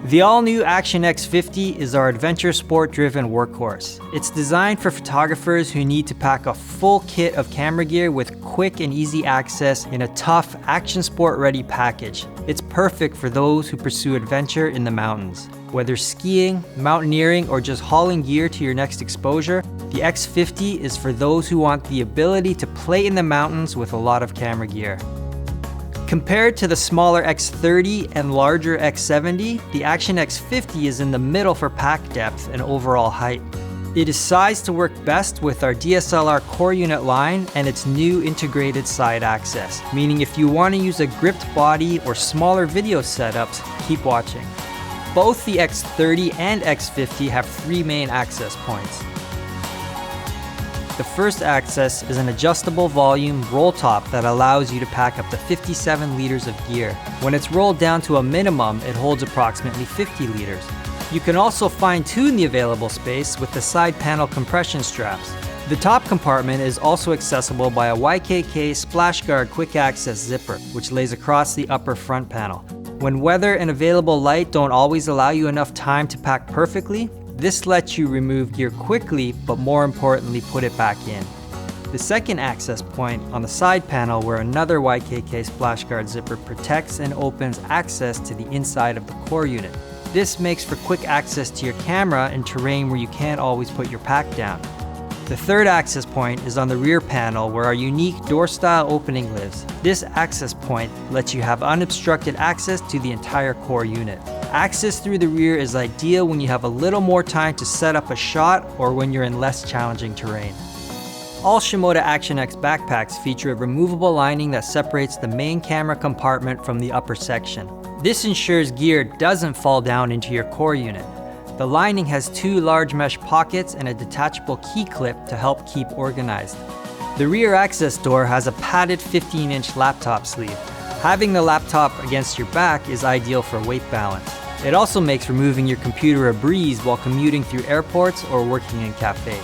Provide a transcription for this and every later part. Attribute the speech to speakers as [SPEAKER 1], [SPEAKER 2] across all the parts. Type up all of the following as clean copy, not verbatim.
[SPEAKER 1] The all-new Action X50 is our adventure sport-driven workhorse. It's designed for photographers who need to pack a full kit of camera gear with quick and easy access in a tough, action sport-ready package. It's perfect for those who pursue adventure in the mountains. Whether skiing, mountaineering, or just hauling gear to your next exposure, the X50 is for those who want the ability to play in the mountains with a lot of camera gear. Compared to the smaller X30 and larger X70, the Action X50 is in the middle for pack depth and overall height. It is sized to work best with our DSLR core unit line and its new integrated side access, meaning if you want to use a gripped body or smaller video setups, keep watching. Both the X30 and X50 have 3 main access points. The first access is an adjustable volume roll top that allows you to pack up to 57 liters of gear. When it's rolled down to a minimum, it holds approximately 50 liters. You can also fine-tune the available space with the side panel compression straps. The top compartment is also accessible by a YKK splash guard quick access zipper, which lays across the upper front panel. When weather and available light don't always allow you enough time to pack perfectly, this lets you remove gear quickly, but more importantly, put it back in. The second access point on the side panel, where another YKK splash guard zipper protects and opens access to the inside of the core unit. This makes for quick access to your camera in terrain where you can't always put your pack down. The third access point is on the rear panel, where our unique door-style opening lives. This access point lets you have unobstructed access to the entire core unit. Access through the rear is ideal when you have a little more time to set up a shot or when you're in less challenging terrain. All Shimoda Action X backpacks feature a removable lining that separates the main camera compartment from the upper section. This ensures gear doesn't fall down into your core unit. The lining has 2 large mesh pockets and a detachable key clip to help keep organized. The rear access door has a padded 15-inch laptop sleeve. Having the laptop against your back is ideal for weight balance. It also makes removing your computer a breeze while commuting through airports or working in cafes.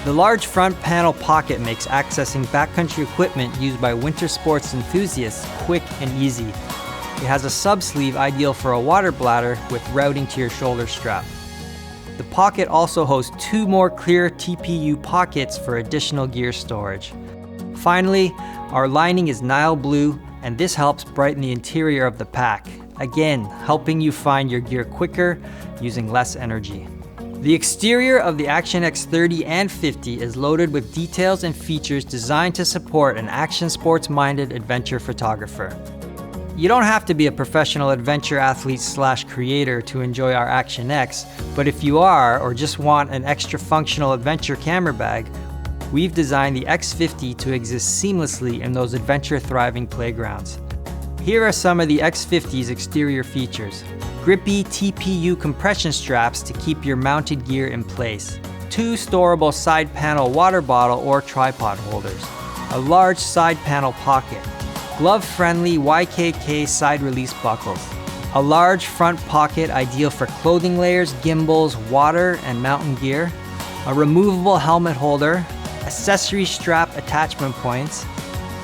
[SPEAKER 1] The large front panel pocket makes accessing backcountry equipment used by winter sports enthusiasts quick and easy. It has a sub-sleeve ideal for a water bladder with routing to your shoulder strap. The pocket also hosts 2 more clear TPU pockets for additional gear storage. Finally, our lining is Nile blue, and this helps brighten the interior of the pack, again, helping you find your gear quicker using less energy. The exterior of the Action X30 and 50 is loaded with details and features designed to support an action sports-minded adventure photographer. You don't have to be a professional adventure athlete / creator to enjoy our Action X, but if you are or just want an extra functional adventure camera bag, we've designed the X50 to exist seamlessly in those adventure-thriving playgrounds. Here are some of the X50's exterior features. Grippy TPU compression straps to keep your mounted gear in place. 2 storable side panel water bottle or tripod holders. A large side panel pocket. Glove-friendly YKK side release buckles. A large front pocket ideal for clothing layers, gimbals, water, and mountain gear. A removable helmet holder. Accessory strap attachment points.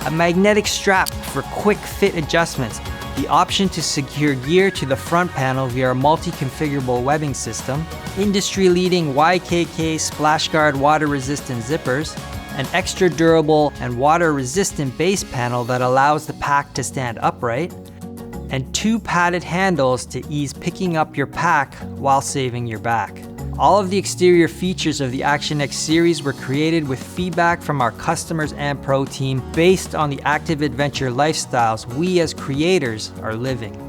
[SPEAKER 1] A magnetic strap for quick fit adjustments. The option to secure gear to the front panel via a multi-configurable webbing system. Industry-leading YKK splash guard water-resistant zippers. An extra durable and water-resistant base panel that allows the pack to stand upright, and 2 padded handles to ease picking up your pack while saving your back. All of the exterior features of the Action X series were created with feedback from our customers and pro team based on the active adventure lifestyles we as creators are living.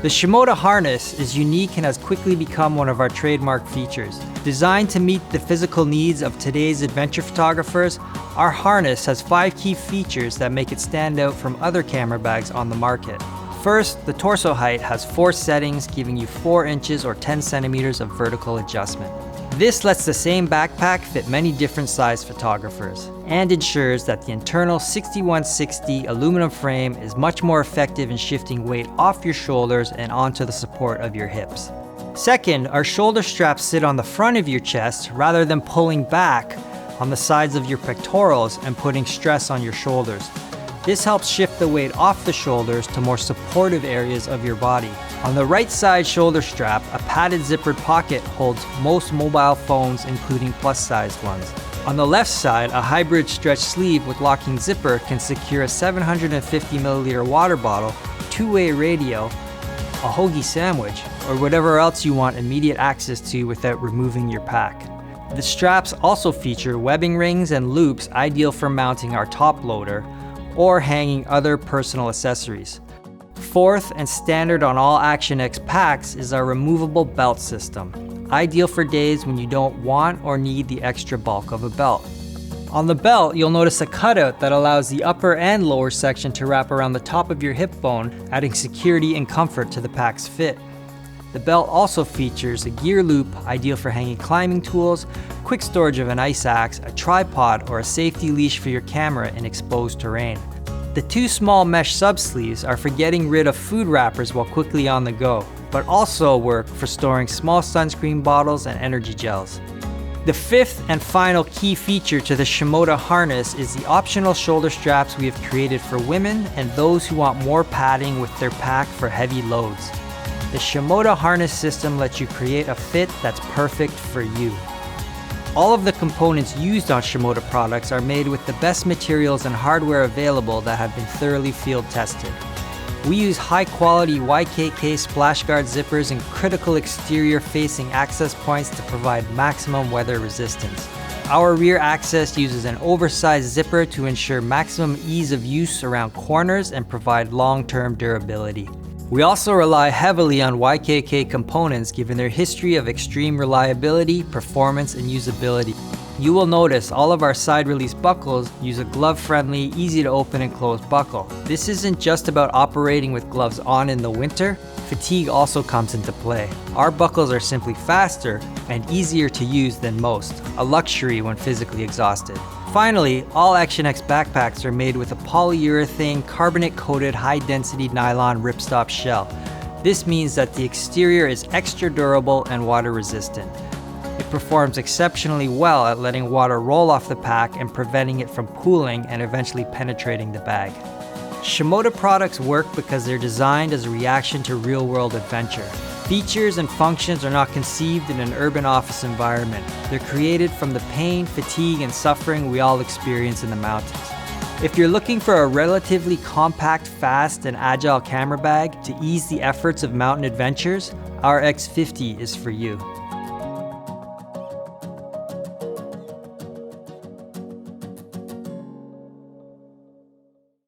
[SPEAKER 1] The Shimoda harness is unique and has quickly become one of our trademark features. Designed to meet the physical needs of today's adventure photographers, our harness has 5 key features that make it stand out from other camera bags on the market. First, the torso height has 4 settings, giving you 4 inches or 10 centimeters of vertical adjustment. This lets the same backpack fit many different size photographers and ensures that the internal 6160 aluminum frame is much more effective in shifting weight off your shoulders and onto the support of your hips. Second, our shoulder straps sit on the front of your chest rather than pulling back on the sides of your pectorals and putting stress on your shoulders. This helps shift the weight off the shoulders to more supportive areas of your body. On the right side shoulder strap, a padded zippered pocket holds most mobile phones, including plus-sized ones. On the left side, a hybrid stretch sleeve with locking zipper can secure a 750 milliliter water bottle, two-way radio, a hoagie sandwich, or whatever else you want immediate access to without removing your pack. The straps also feature webbing rings and loops ideal for mounting our top loader or hanging other personal accessories. Fourth and standard on all Action X packs is our removable belt system, ideal for days when you don't want or need the extra bulk of a belt. On the belt, you'll notice a cutout that allows the upper and lower section to wrap around the top of your hip bone, adding security and comfort to the pack's fit. The belt also features a gear loop, ideal for hanging climbing tools, quick storage of an ice axe, a tripod, or a safety leash for your camera in exposed terrain. The two small mesh sub-sleeves are for getting rid of food wrappers while quickly on the go, but also work for storing small sunscreen bottles and energy gels. The fifth and final key feature to the Shimoda harness is the optional shoulder straps we have created for women and those who want more padding with their pack for heavy loads. The Shimoda harness system lets you create a fit that's perfect for you. All of the components used on Shimoda products are made with the best materials and hardware available that have been thoroughly field tested. We use high-quality YKK splash guard zippers and critical exterior-facing access points to provide maximum weather resistance. Our rear access uses an oversized zipper to ensure maximum ease of use around corners and provide long-term durability. We also rely heavily on YKK components given their history of extreme reliability, performance, and usability. You will notice all of our side release buckles use a glove-friendly, easy to open and close buckle. This isn't just about operating with gloves on in the winter, fatigue also comes into play. Our buckles are simply faster and easier to use than most, a luxury when physically exhausted. Finally, all Action X backpacks are made with a polyurethane, carbonate-coated, high-density nylon ripstop shell. This means that the exterior is extra durable and water-resistant. It performs exceptionally well at letting water roll off the pack and preventing it from pooling and eventually penetrating the bag. Shimoda products work because they're designed as a reaction to real-world adventure. Features and functions are not conceived in an urban office environment. They're created from the pain, fatigue, and suffering we all experience in the mountains. If you're looking for a relatively compact, fast, and agile camera bag to ease the efforts of mountain adventures, our X50 is for you.